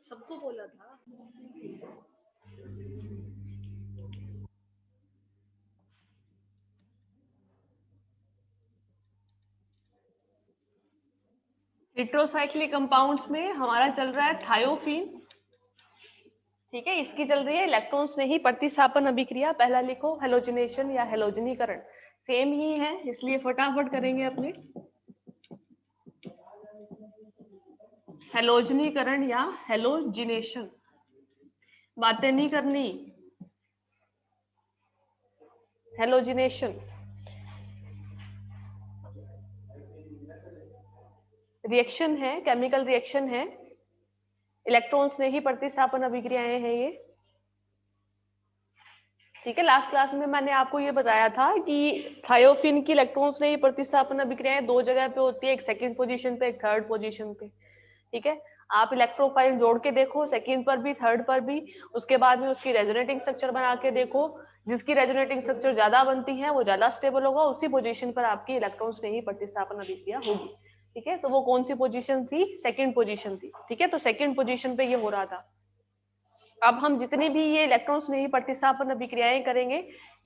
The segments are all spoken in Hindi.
सबको बोला था। हेट्रोसाइक्लिक कंपाउंड्स में हमारा चल रहा है थायोफीन, ठीक है। इसकी चल रही है इलेक्ट्रॉन्स नहीं प्रतिस्थापन अभिक्रिया। पहला लिखो हेलोजिनेशन या हेलोजनीकरण, सेम ही है इसलिए फटाफट करेंगे अपने। हेलोजनीकरण या हेलोजिनेशन, बातें नहीं करनी। हेलोजिनेशन रिएक्शन है, केमिकल रिएक्शन है, इलेक्ट्रॉन्स ने ही प्रतिस्थापन अभिक्रियाएं हैं ये, ठीक है। लास्ट क्लास में मैंने आपको ये बताया था कि थायोफिन की इलेक्ट्रॉन्स ने ही प्रतिस्थापन अभिक्रियाएं दो जगह पे होती है, एक सेकंड पोजीशन पे, एक थर्ड पोजीशन पे, ठीक है। आप इलेक्ट्रोफाइल जोड़ के देखो, सेकंड पर भी थर्ड पर भी, उसके बाद में उसकी रेजोनेटिंग स्ट्रक्चर बना के देखो, जिसकी रेजोनेटिंग स्ट्रक्चर ज्यादा बनती है वो ज्यादा स्टेबल होगा, उसी पोजीशन पर आपकी इलेक्ट्रॉन्स ने ही प्रतिस्थापन अभिक्रिया होगी, ठीक है। तो वो कौन सी पोजीशन थी? सेकंड पोजीशन थी, ठीक है। तो सेकंड पोजीशन पे ये हो रहा था। अब हम जितनी भी ये इलेक्ट्रॉन्स नहीं प्रतिस्थापन अभिक्रियाएं करेंगे,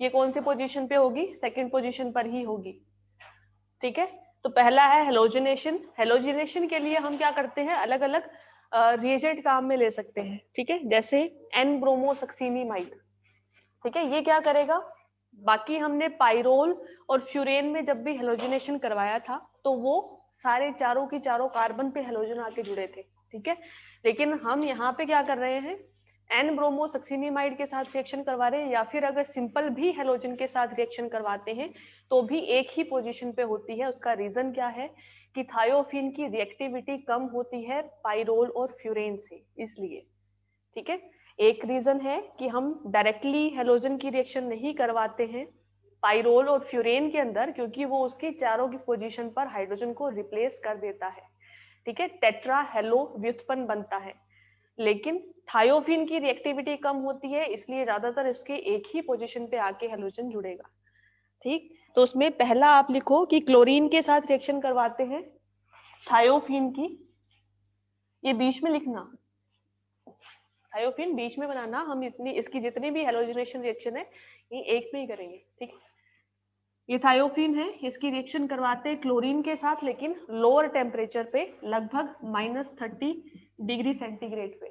ये कौन सी पोजीशन पे होगी? सेकंड पोजीशन पर ही होगी, ठीक है। तो पहला है हेलोजिनेशन। हेलोजिनेशन के लिए हम क्या करते हैं, अलग अलग रिएजेंट काम में ले सकते हैं, ठीक है। जैसे एन ब्रोमोसक्सिनीमाइड, ठीक है। ये क्या करेगा? बाकी हमने पाइरोल और फ्यूरेन में जब भी हेलोजिनेशन करवाया था तो वो सारे चारों की चारों कार्बन पे हेलोजन आके जुड़े थे, ठीक है। लेकिन हम यहाँ पे क्या कर रहे हैं, एन ब्रोमोसक्सिनीमाइड के साथ रिएक्शन करवा रहे हैं, या फिर अगर सिंपल भी हेलोजन के साथ रिएक्शन करवाते हैं तो भी एक ही पोजीशन पे होती है। उसका रीजन क्या है कि थायोफिन की रिएक्टिविटी कम होती है पाइरोल और फ्यूरेन से, इसलिए, ठीक है। एक रीजन है कि हम डायरेक्टली हेलोजन की रिएक्शन नहीं करवाते हैं पाइरोल और फ्यूरेन के अंदर, क्योंकि वो उसकी चारों की पोजीशन पर हाइड्रोजन को रिप्लेस कर देता है, ठीक है। टेट्रा हेलो व्युत्पन्न बनता है। लेकिन थायोफिन की रिएक्टिविटी कम होती है, इसलिए ज्यादातर इसके एक ही पोजीशन पे आके हेलोजन जुड़ेगा, ठीक। तो उसमें पहला आप लिखो कि क्लोरीन के साथ रिएक्शन करवाते हैं थायोफिन की, ये बीच में लिखना, थायोफिन बीच में बनाना। हम इतनी इसकी जितनी भी हेलोजिनेशन रिएक्शन है ये एक में ही करेंगे, ठीक है। ये थायोफिन है, इसकी रिएक्शन करवाते हैं क्लोरीन के साथ, लेकिन लोअर टेम्परेचर पे, लगभग -30 डिग्री सेंटीग्रेड पे,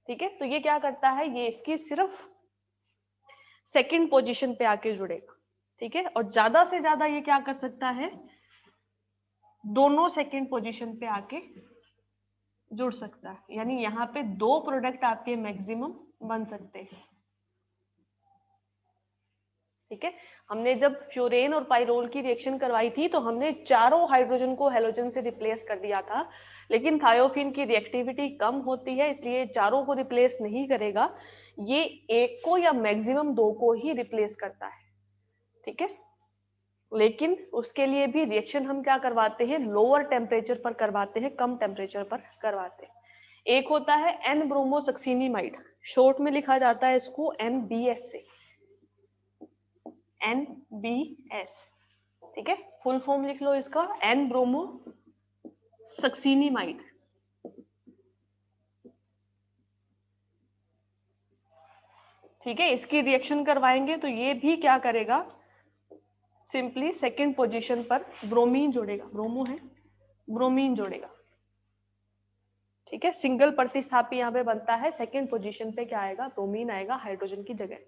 ठीक है। तो ये क्या करता है, ये इसकी सिर्फ सेकंड पोजीशन पे आके जुड़ेगा, ठीक है। और ज्यादा से ज्यादा ये क्या कर सकता है, दोनों सेकंड पोजीशन पे आके जुड़ सकता है, यानी यहाँ पे दो प्रोडक्ट आपके मैक्सिमम बन सकते हैं, ठीक है। हमने जब फ्यूरेन और पाइरोल की रिएक्शन करवाई थी तो हमने चारों हाइड्रोजन को हेलोजन से रिप्लेस कर दिया था, लेकिन थायोफिन की रिएक्टिविटी कम होती है इसलिए चारों को रिप्लेस नहीं करेगा, ये एक को या मैक्सिमम दो को ही रिप्लेस करता है, ठीक है। लेकिन उसके लिए भी रिएक्शन हम क्या करवाते हैं, लोअर टेम्परेचर पर करवाते हैं, कम टेम्परेचर पर करवाते हैं। एक होता है एन ब्रोमोसक्सिनीमाइड, शॉर्ट में लिखा जाता है इसको NBS से, NBS, ठीक है। फुल फॉर्म लिख लो इसका, एन ब्रोमो सक्सिनीमाइड, ठीक है। इसकी रिएक्शन करवाएंगे तो ये भी क्या करेगा, सिंपली सेकंड पोजीशन पर ब्रोमीन जोड़ेगा, ब्रोमो है, ब्रोमीन जोड़ेगा, ठीक है। सिंगल प्रतिस्थापी यहाँ पे बनता है, सेकंड पोजीशन पे क्या आएगा, ब्रोमीन आएगा हाइड्रोजन की जगह,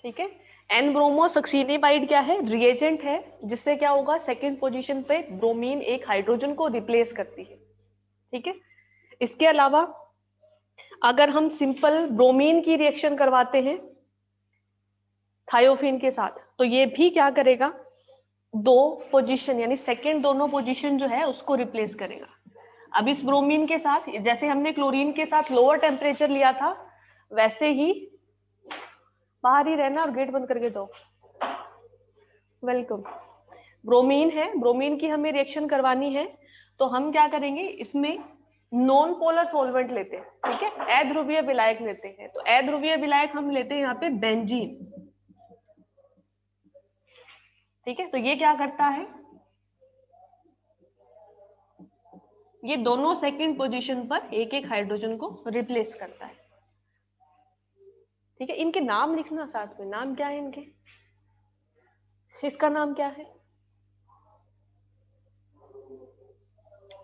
ठीक है। एन ब्रोमोसक्सिनीमाइड क्या है, रिएजेंट है, जिससे क्या होगा, सेकंड पोजीशन पे ब्रोमीन एक हाइड्रोजन को रिप्लेस करती है, ठीक है। इसके अलावा अगर हम सिंपल ब्रोमीन की रिएक्शन करवाते हैं थायोफिन के साथ तो ये भी क्या करेगा, दो पोजीशन यानी सेकंड दोनों पोजीशन जो है उसको रिप्लेस करेगा। अब इस ब्रोमीन के साथ जैसे हमने क्लोरीन के साथ लोअर टेम्परेचर लिया था, वैसे ही बाहर ही रहना और गेट बंद करके जाओ, वेलकम। ब्रोमीन है, ब्रोमीन की हमें रिएक्शन करवानी है तो हम क्या करेंगे, इसमें नॉन पोलर सॉल्वेंट लेते हैं, ठीक है, अध्रुवीय विलायक लेते हैं। तो अध्रुवीय विलायक हम लेते हैं यहाँ पे बेंजीन, ठीक है। तो ये क्या करता है, ये दोनों सेकंड पोजीशन पर एक एक हाइड्रोजन को रिप्लेस करता है। ठीक है, इनके नाम लिखना साथ में, नाम क्या है इनके, इसका नाम क्या है,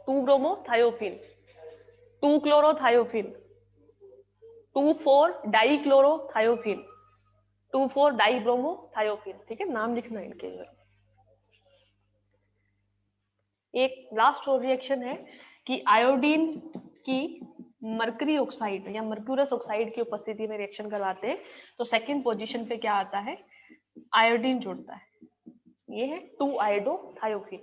2 ब्रोमोथायोफिन, 2 क्लोरोथायोफिन, 2,4 डाइक्लोरोथायोफिन, 2,4 डाइब्रोमोथायोफिन। ठीक है, नाम लिखना है इनके अंदर। एक लास्ट और रिएक्शन है कि आयोडीन की मरकरी ऑक्साइड या मर्क्यूरस ऑक्साइड की उपस्थिति में रिएक्शन करवाते हैं तो सेकंड पोजीशन पे क्या आता है, आयोडीन जुड़ता है। ये है 2 आयोडोथायोफिन,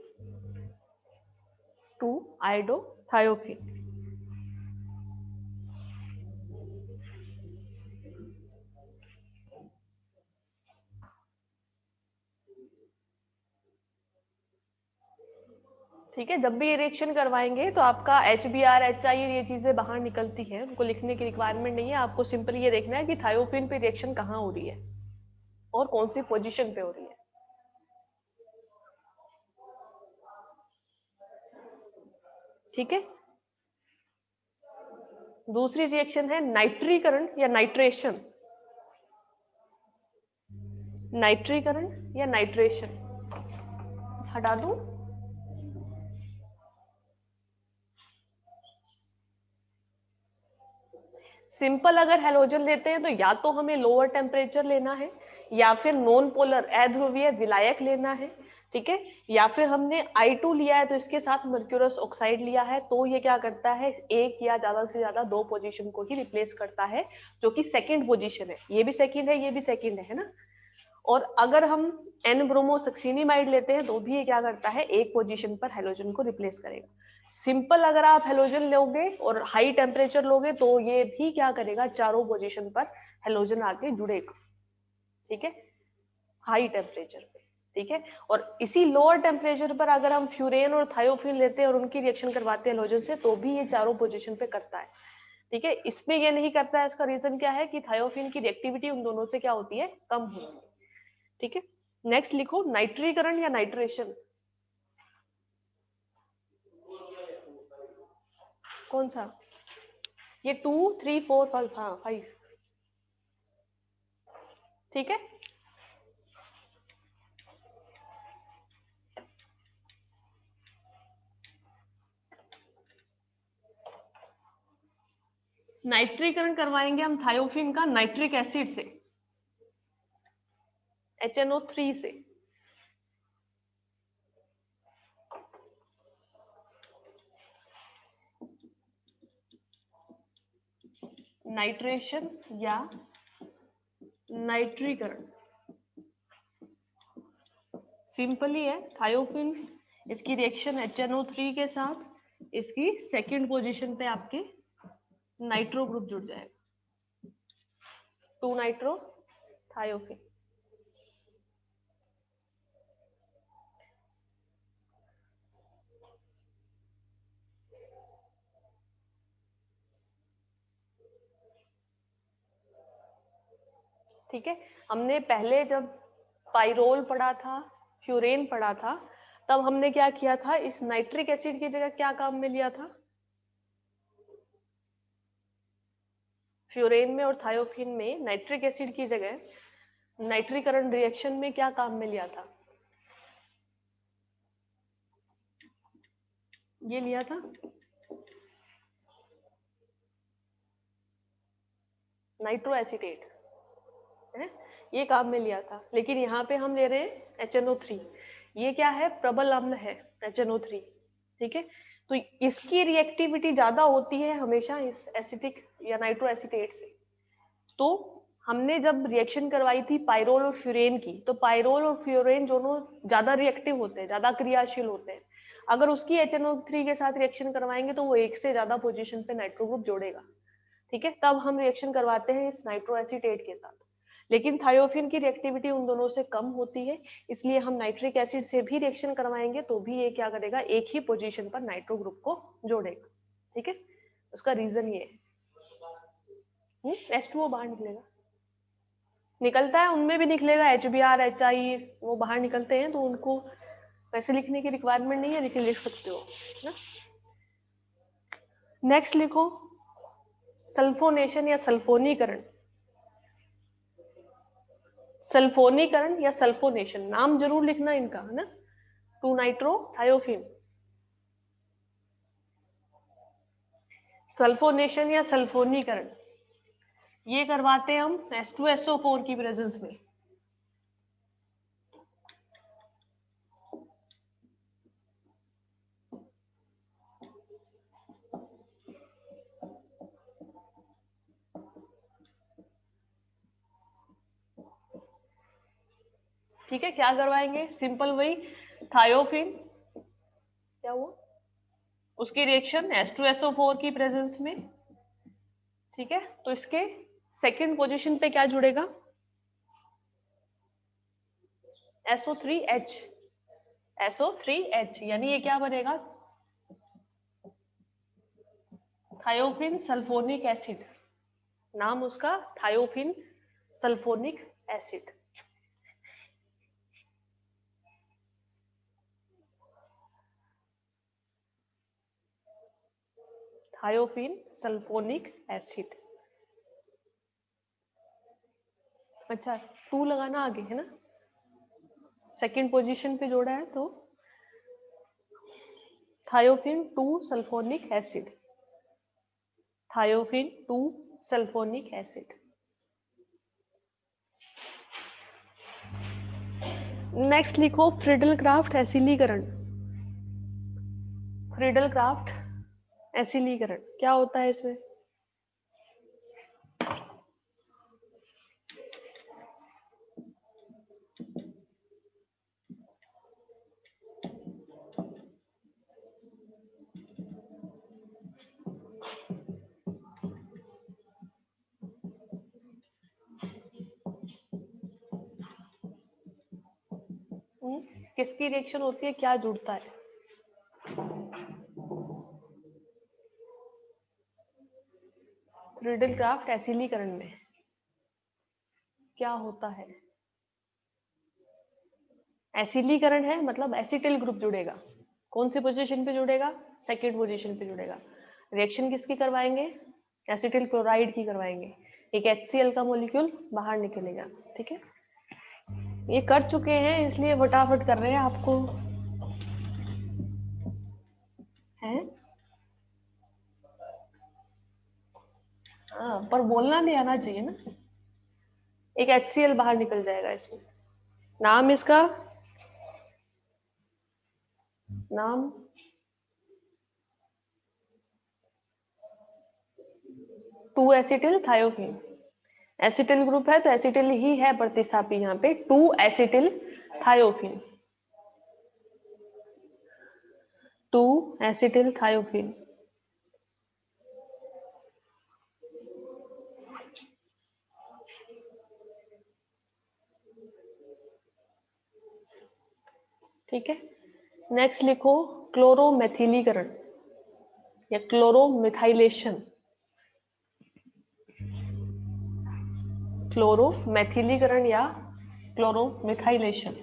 2 आयोडोथायोफिन। ठीक है, जब भी ये रिएक्शन करवाएंगे तो आपका HBr HI ये चीजें बाहर निकलती है, उनको लिखने की रिक्वायरमेंट नहीं है, आपको सिंपली ये देखना है कि थायोफिन पे रिएक्शन कहाँ हो रही है और कौन सी पोजीशन पे हो रही है। ठीक है, दूसरी रिएक्शन है नाइट्रीकरण या नाइट्रेशन, नाइट्रीकरण या नाइट्रेशन, हटा दूं, सिंपल अगर हेलोजन लेते हैं तो या तो हमें लोअर टेम्परेचर लेना है या फिर नॉन पोलर अध्रुवीय विलायक लेना है। ठीक है, या फिर हमने I2 लिया है तो इसके साथ मर्क्यूरस ऑक्साइड लिया है तो ये क्या करता है, एक या ज्यादा से ज्यादा दो पोजीशन को ही रिप्लेस करता है, जो कि सेकंड पोजीशन है। ये भी सेकंड है, ये भी सेकंड है ना। और अगर हम एन ब्रोमोसक्सिनिमाइड लेते हैं तो भी ये क्या करता है, एक पोजीशन पर हेलोजन को रिप्लेस करेगा। सिंपल अगर आप हेलोजन लोगे और हाई टेम्परेचर लोगे तो ये भी क्या करेगा, चारों पोजीशन पर हेलोजन आके जुड़ेगा। ठीक है, हाई टेम्परेचर पे। ठीक है, और इसी लोअर टेम्परेचर पर अगर हम फ्यूरेन और थायोफिन लेते हैं और उनकी रिएक्शन करवाते हैं हेलोजन से तो भी ये चारों पोजीशन पे करता है। ठीक है, इसमें ये नहीं करता है, इसका रीजन क्या है कि थायोफिन की रिएक्टिविटी उन दोनों से क्या होती है, कम होती है। ठीक है, नेक्स्ट लिखो नाइट्रीकरण या नाइट्रेशन, कौन सा, ये 2 3 4 5, हाँ 5। ठीक है, नाइट्रीकरण करवाएंगे हम थायोफिन का नाइट्रिक एसिड से, HNO3 से। नाइट्रेशन या नाइट्रीकरण सिंपली है, थायोफिन इसकी रिएक्शन HNO3 के साथ, इसकी सेकंड पोजीशन पे आपके नाइट्रो ग्रुप जुड़ जाएगा, 2 नाइट्रो थायोफिन। ठीक है, हमने पहले जब पाइरोल पढ़ा था, फ्यूरेन पढ़ा था, तब हमने क्या किया था, इस नाइट्रिक एसिड की जगह क्या काम में लिया था, फ्यूरेन में और थायोफिन में नाइट्रिक एसिड की जगह नाइट्रीकरण रिएक्शन में क्या काम में लिया था, ये लिया था नाइट्रो एसिटेट है, ये काम में लिया था। लेकिन यहाँ पे हम ले रहे हैं HNO3, ये क्या है, प्रबल अम्ल है HNO3। ठीक है, तो इसकी रिएक्टिविटी ज्यादा होती है हमेशा इस एसिटिक या नाइट्रो एसिटेट से। तो हमने जब रिएक्शन करवाई थी पाइरोल और फ्यूरेन की, तो पाइरोल और फ्यूरेन दोनों ज्यादा रिएक्टिव होते हैं, ज्यादा क्रियाशील होते हैं। अगर उसकी HNO3 के साथ रिएक्शन करवाएंगे तो वो एक से ज्यादा पोजीशन पे नाइट्रो ग्रुप जोड़ेगा। ठीक है, तब हम रिएक्शन करवाते हैं इस नाइट्रो एसिटेट के साथ। लेकिन थायोफिन की रिएक्टिविटी उन दोनों से कम होती है, इसलिए हम नाइट्रिक एसिड से भी रिएक्शन करवाएंगे तो भी ये क्या करेगा, एक ही पोजीशन पर नाइट्रो ग्रुप को जोड़ेगा। ठीक है, उसका रीजन ये है, H2O बाहर निकलेगा, निकलता है, उनमें भी निकलेगा, HBr HI वो बाहर निकलते हैं, तो उनको वैसे लिखने की रिक्वायरमेंट नहीं है, नीचे लिख सकते हो ना। नेक्स्ट लिखो सल्फोनेशन या सल्फोनीकरण। सल्फोनीकरण या सल्फोनेशन, नाम जरूर लिखना इनका, है ना। 2 नाइट्रो थायोफिन। सल्फोनेशन या सल्फोनीकरण ये करवाते हैं हम H2SO4 की प्रेजेंस में। ठीक है, क्या करवाएंगे, सिंपल वही थायोफिन, क्या हुआ उसकी रिएक्शन H2SO4 की प्रेजेंस में। ठीक है, तो इसके सेकंड पोजीशन पे क्या जुड़ेगा, SO3H। SO3H यानी ये क्या बनेगा, थायोफिन सल्फोनिक एसिड। नाम उसका thiophene sulphonic acid. Thiophene sulphonic acid. अच्छा 2 लगाना आगे, है ना, सेकंड पोजीशन पे जोड़ा है तो thiophene 2 sulphonic acid. Thiophene 2 sulphonic acid. Next लिखो फ्रिडल क्राफ्ट एसिलीकरण। फ्रिडल क्राफ्ट एसिलीकरण क्या होता है इसमें, किसकी रिएक्शन होती है, क्या जुड़ता है, फ्रिडल क्राफ्ट एसिलीकरण में क्या होता है, एसिलीकरण है मतलब एसिटिल ग्रुप जुड़ेगा। कौन सी पोजीशन पे जुड़ेगा, सेकेंड पोजीशन पे जुड़ेगा। रिएक्शन किसकी करवाएंगे, एसिटिल क्लोराइड की करवाएंगे। एक HCl का मॉलिक्यूल बाहर निकलेगा। ठीक है, ये कर चुके हैं इसलिए फटाफट कर रहे हैं आपको, है हाँ, पर बोलना नहीं आना चाहिए ना। एक HCl बाहर निकल जाएगा इसमें। नाम इसका, नाम 2 एसिटिल थायोफिन। एसिटिल ग्रुप है तो एसिटिल ही है प्रतिस्थापी यहाँ पे, 2 एसिटिल थायोफिन। 2 acetyl thiophene. ठीक है, नेक्स्ट लिखो क्लोरोमेथिलीकरण या क्लोरोमिथाइलेशन। क्लोरोमेथिलीकरण या क्लोरोमिथाइलेशन।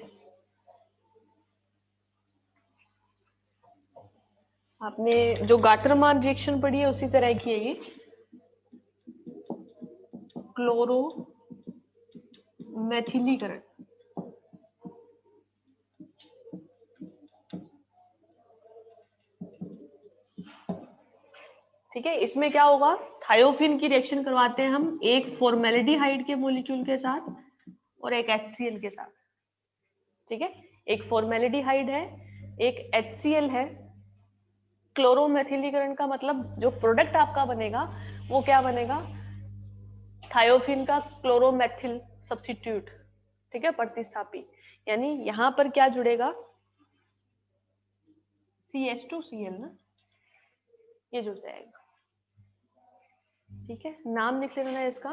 आपने जो गाटरमान रिएक्शन पढ़ी है उसी तरह की है ये, क्लोरोमेथिलीकरण। ठीक है, इसमें क्या होगा, थायोफिन की रिएक्शन करवाते हैं हम एक फॉर्मेल्डिहाइड के मॉलिक्यूल के साथ और एक HCl के साथ। ठीक है, एक फॉर्मेल्डिहाइड है, एक HCl है। क्लोरोमेथिलीकरण का मतलब जो प्रोडक्ट आपका बनेगा वो क्या बनेगा, थायोफिन का क्लोरोमेथिल सब्स्टिट्यूट। ठीक है, प्रतिस्थापी, यानी यहां पर क्या जुड़ेगा, CH2Cl ना, ये जुड़ जाएगा। ठीक है, नाम लिख लेना है इसका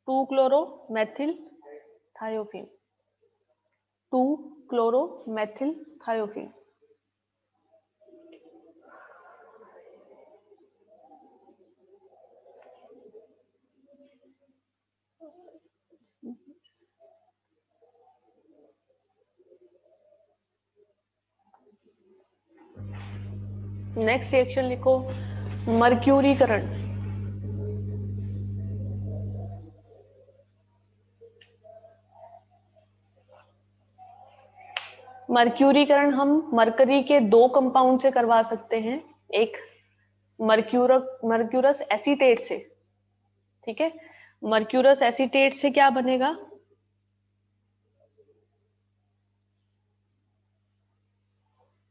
2 क्लोरोमेथिल थायोफिन। 2 क्लोरोमेथिल थायोफिन। नेक्स्ट रिएक्शन लिखो, मर्क्यूरीकरण। मर्क्यूरीकरण हम मरकरी के दो कंपाउंड से करवा सकते हैं, एक मर्क्यूरस एसीटेट से, ठीक है। मर्क्यूरस एसीटेट से क्या बनेगा,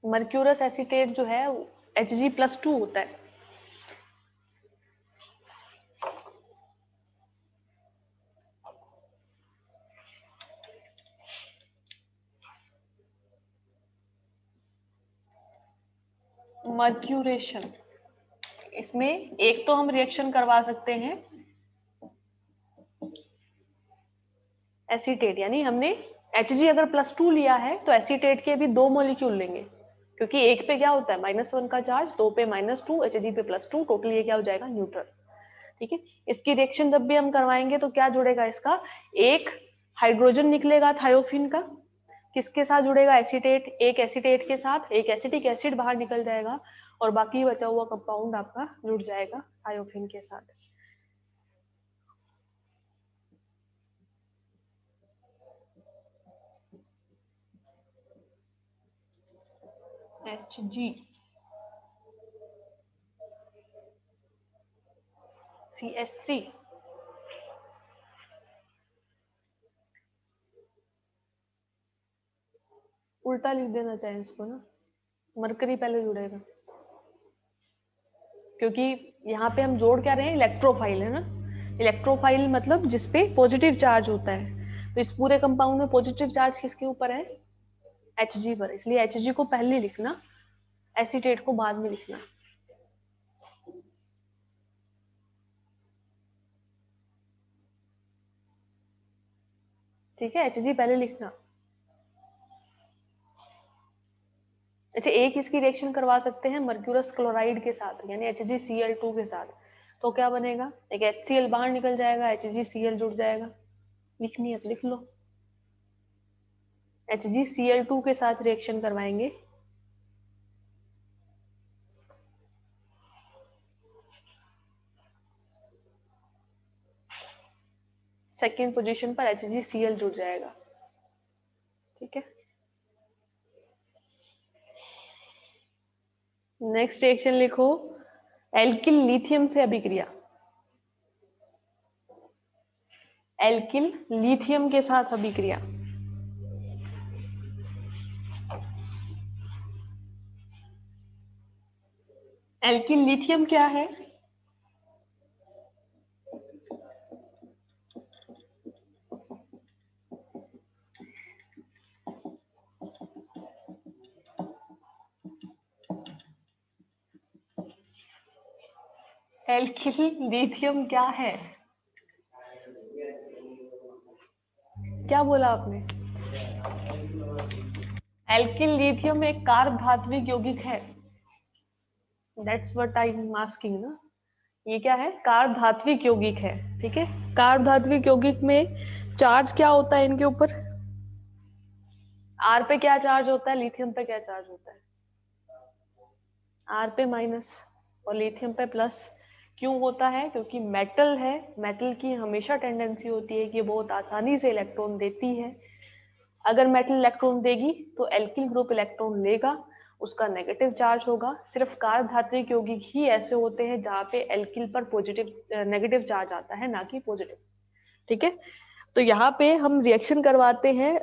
मर्क्यूरस एसीटेट जो है Hg+2 होता है। मर्क्यूरेशन, इसमें एक तो हम रिएक्शन करवा सकते हैं एसीटेट, यानी हमने Hg अगर +2 लिया है तो एसीटेट के भी दो मॉलिक्यूल लेंगे, क्योंकि एक पे क्या होता है -1 का चार्ज, दो पे -2, Hg पे +2, टोटल ये क्या हो जाएगा न्यूट्रल, ठीक है। इसकी रिएक्शन जब भी हम करवाएंगे तो क्या जुड़ेगा इसका, एक हाइड्रोजन निकलेगा थायोफिन का, किसके साथ जुड़ेगा, एसीटेट, एक एसीटेट के साथ एक एसिटिक एसिड बाहर निकल जाएगा और बाकी बचा हुआ कंपाउंड आपका जुड़ जाएगा थायोफिन के साथ। HgCH3, उल्टा लिख देना चाहे इसको ना, मरकरी पहले जुड़ेगा, क्योंकि यहाँ पे हम जोड़ क्या रहे हैं, इलेक्ट्रोफाइल है ना। इलेक्ट्रोफाइल मतलब जिसपे पॉजिटिव चार्ज होता है, तो इस पूरे कंपाउंड में पॉजिटिव चार्ज किसके ऊपर है, Hg पर, इसलिए Hg को पहले लिखना, एसीटेट को बाद में लिखना, ठीक है। Hg पहले लिखना। अच्छा, एक इसकी रिएक्शन करवा सकते हैं मर्क्यूरस क्लोराइड के साथ, यानी HgCl2 के साथ, तो क्या बनेगा, एक HCl बाहर निकल जाएगा, HgCl जुड़ जाएगा, लिखनी है तो लिख लो। HgCl2 के साथ रिएक्शन करवाएंगे, सेकेंड पोजीशन पर HgCl जुड़ जाएगा, ठीक है। नेक्स्ट रिएक्शन लिखो, एल्किल लिथियम से अभिक्रिया, एल्किल लिथियम के साथ अभिक्रिया। एल्किल लिथियम क्या है, एल्किल लिथियम क्या है, क्या बोला आपने, एल्किल लिथियम एक कार्ब धात्विक यौगिक है, that's what I am asking ना। ये क्या है, कार्ब धात्विक यौगिक है, ठीक है। कार्ब धात्विक यौगिक में चार्ज क्या होता है इनके ऊपर, आर पे क्या चार्ज होता है, लिथियम पे क्या चार्ज होता है, आर पे माइनस और लिथियम पे प्लस। क्यों होता है, क्योंकि मेटल है, मेटल की हमेशा टेंडेंसी होती है कि बहुत आसानी से इलेक्ट्रॉन देती है। अगर मेटल इलेक्ट्रॉन देगी तो एल्किल ग्रुप इलेक्ट्रॉन लेगा, उसका नेगेटिव चार्ज होगा। सिर्फ कार्ब धात्विक यौगिक ही ऐसे होते हैं जहां पे एल्किल पर पॉजिटिव नेगेटिव चार्ज आता है, ना कि पॉजिटिव, ठीक है। तो यहाँ पे हम रिएक्शन करवाते हैं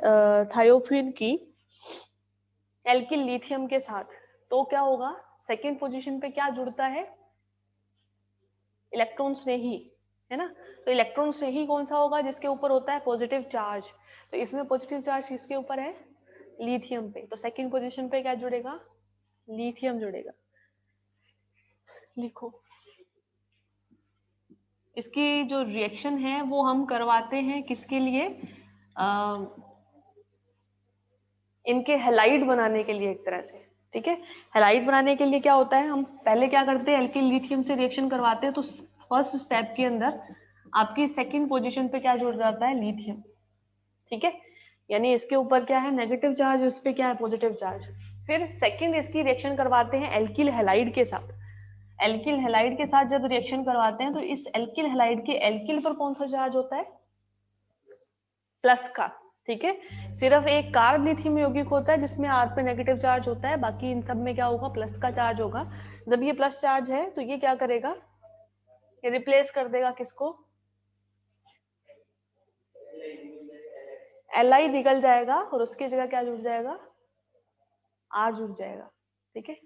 थायोफिन की एल्किल लिथियम के साथ, तो क्या होगा, सेकेंड पोजीशन पे क्या जुड़ता है, इलेक्ट्रॉन स्नेही, है ना। तो इलेक्ट्रॉन स्नेही कौन सा होगा, जिसके ऊपर होता है पॉजिटिव चार्ज, तो इसमें पॉजिटिव चार्ज किसके ऊपर है, लिथियम पे, तो सेकंड पोजीशन पे क्या जुड़ेगा, लिथियम जुड़ेगा, लिखो। इसकी जो रिएक्शन है वो हम करवाते हैं किसके लिए, इनके हैलाइड बनाने के लिए एक तरह से, ठीक है। हैलाइड बनाने के लिए क्या होता है, हम पहले क्या करते हैं, एल्किल लिथियम से रिएक्शन करवाते हैं, तो फर्स्ट स्टेप के अंदर आपकी सेकंड पोजीशन पे क्या जुड़ जाता है, लिथियम, ठीक है। यानी इसके ऊपर क्या है नेगेटिव चार्ज, उस पे क्या है पॉजिटिव चार्ज। फिर सेकंड इसकी रिएक्शन करवाते हैं एल्किल हैलाइड के साथ। एल्किल हैलाइड के साथ जब रिएक्शन करवाते हैं तो इस एल्किल हैलाइड के एल्किल पर कौन सा चार्ज होता है, प्लस का, ठीक है। सिर्फ एक कार्ब लिथियम यौगिक होता है जिसमें R पे नेगेटिव चार्ज होता है, बाकी इन सब में क्या होगा प्लस का चार्ज होगा। जब ये प्लस चार्ज है तो ये क्या करेगा, ये रिप्लेस कर देगा किसको, Li निकल जाएगा और उसकी जगह क्या जुड़ जाएगा, R जुड़ जाएगा, ठीक है।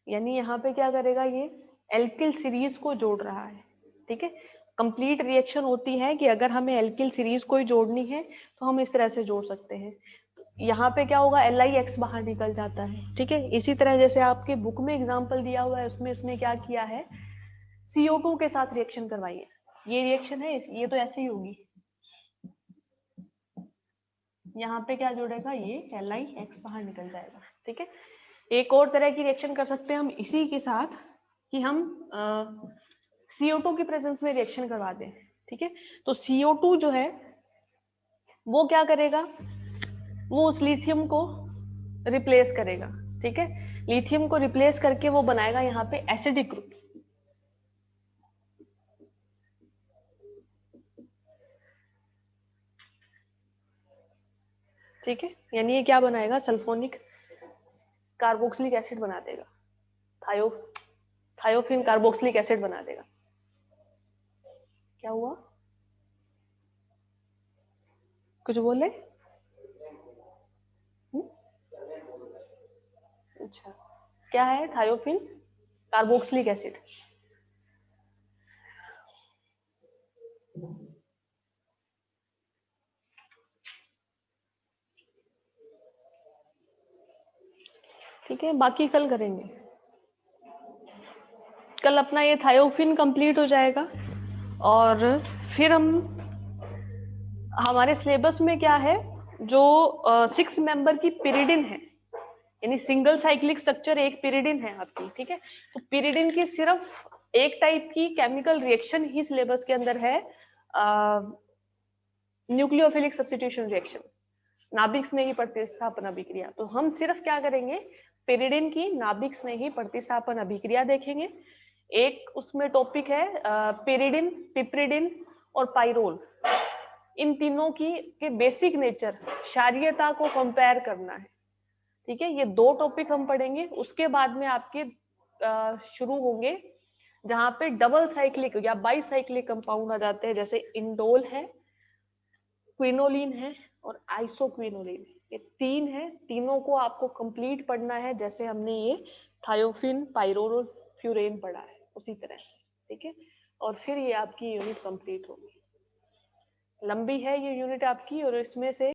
यानी यहाँ पे क्या करेगा, ये एल्किल सीरीज को जोड़ रहा है, ठीक है। कंप्लीट रिएक्शन होती है कि अगर हमें एल्किल सीरीज कोई जोड़नी है तो हम इस तरह से जोड़ सकते हैं। यहाँ पे क्या होगा LiX बाहर निकल जाता है, ठीक है। इसी तरह जैसे आपके बुक में एग्जांपल दिया हुआ है उसमें इसने क्या किया है, CO2 के साथ रिएक्शन करवाई है। ये रिएक्शन है, ये तो ऐसे ही होगी। यहाँ पे क्या जुड़ेगा, ये LiX बाहर निकल जाएगा, ठीक है। एक और तरह की रिएक्शन कर सकते हैं हम इसी के साथ कि हम CO2 की प्रेजेंस में रिएक्शन करवा दें, ठीक है। तो CO2 जो है वो क्या करेगा, वो उस लिथियम को रिप्लेस करेगा, ठीक है। लिथियम को रिप्लेस करके वो बनाएगा यहाँ पे एसिडिक ग्रुप, ठीक है। यानी ये क्या बनाएगा, सल्फोनिक कार्बोक्सिलिक एसिड बना देगा, थायोफिन कार्बोक्सिलिक एसिड बना देगा। क्या हुआ, कुछ बोले? अच्छा, क्या है थायोफिन कार्बोक्सिलिक एसिड। ठीक है, बाकी कल करेंगे। कल अपना ये थायोफिन कंप्लीट हो जाएगा और फिर हम हमारे सिलेबस में क्या है, जो 6 मेंबर की पिरिडिन है, यानी सिंगल साइक्लिक स्ट्रक्चर एक पिरिडिन है आपकी, ठीक है। तो पिरिडिन की सिर्फ एक टाइप की केमिकल रिएक्शन ही सिलेबस के अंदर है, न्यूक्लियोफिलिक सब्स्टिट्यूशन रिएक्शन, नाभिक स्नेही प्रतिस्थापन अभिक्रिया। तो हम सिर्फ क्या करेंगे, पिरिडिन की नाभिक स्नेही प्रतिस्थापन अभिक्रिया देखेंगे। एक उसमें टॉपिक है पिरिडिन, पिप्रिडिन और पाइरोल, इन तीनों की के बेसिक नेचर, क्षारीयता को कंपेयर करना है, ठीक है। ये 2 टॉपिक हम पढ़ेंगे। उसके बाद में आपके शुरू होंगे जहां पे डबल साइक्लिक या बाई साइक्लिक कंपाउंड आ जाते हैं, जैसे इंडोल है, क्विनोलिन है और आइसोक्विनोलिन। ये 3 है, तीनों को आपको कंप्लीट पढ़ना है, जैसे हमने ये थायोफिन पाइरोल और फ्यूरेन पढ़ा है उसी तरह से, ठीक है। और फिर ये आपकी यूनिट कंप्लीट होगी। लंबी है ये यूनिट आपकी और इसमें से